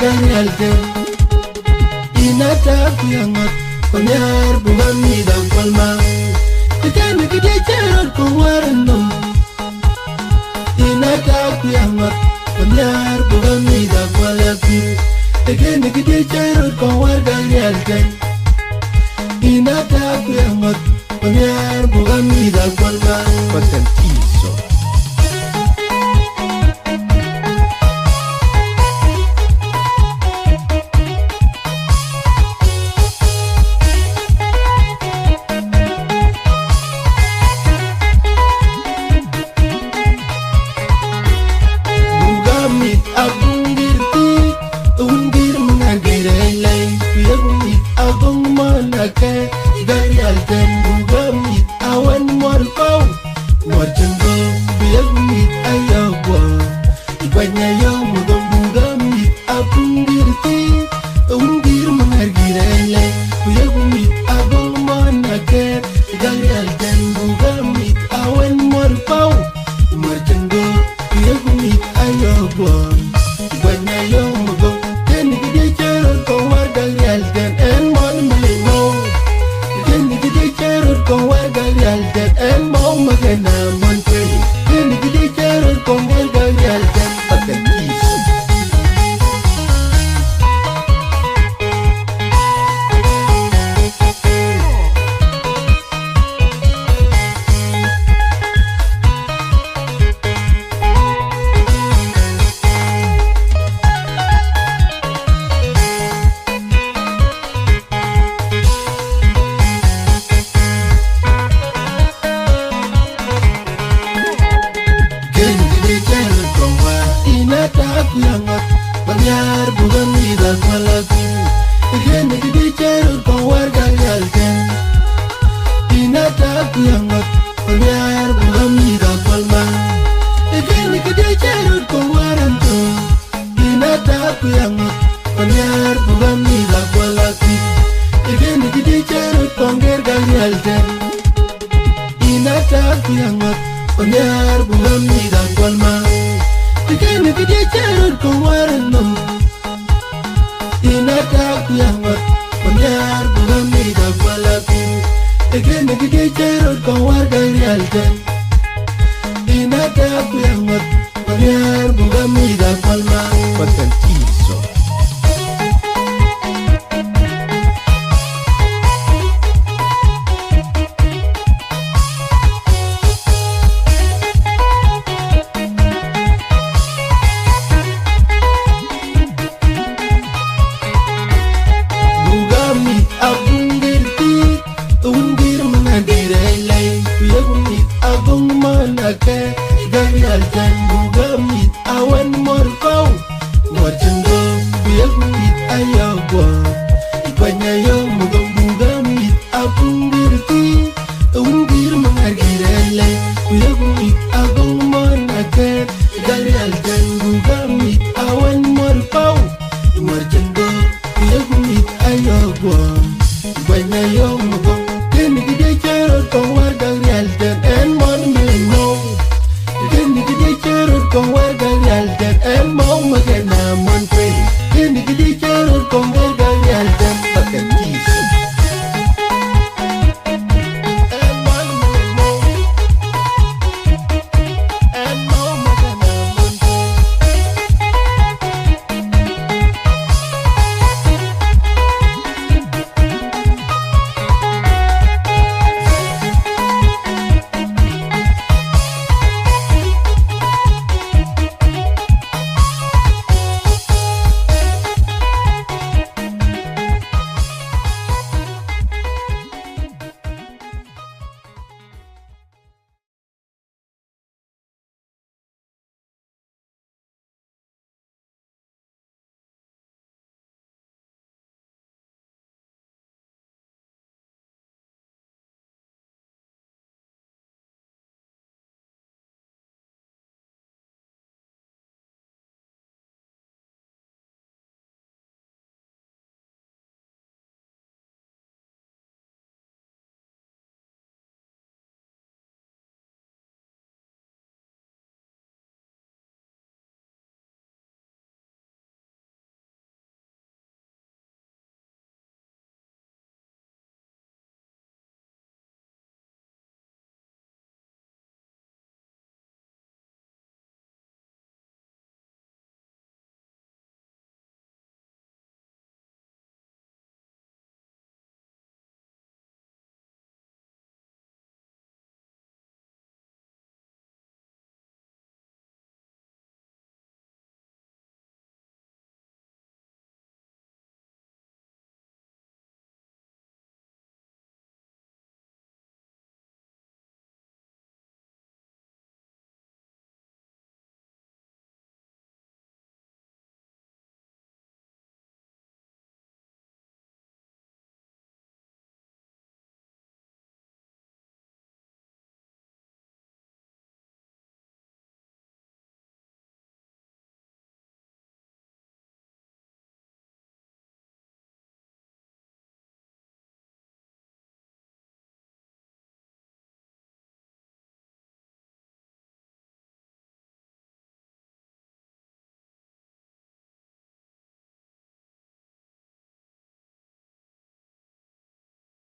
realte inata kuyangat konyar bugami dan palma ikan gede cerot kuwarno inata kuyangat konyar bugami dan palapi ikan gede cerot kuwar dan realte inata kuyangat konyar bugami dan palma potentiso Banyar bukan tidak malaki Ikan gede cerut kawar gagalkan Inata kuyangat Banyar bukan tidak palma Ikan gede cerut kawar anto Inata kuyangat Banyar bukan tidak malaki Ikan gede cerut kongger gagalkan Inata kuyangat Banyar bukan tidak palma Ikan gede cerut kawarno inata kuyangat Banyar bugami da palapi Ikan gede cerut kawar realte inata kuyangat Banyar bugami da palma potentiso Con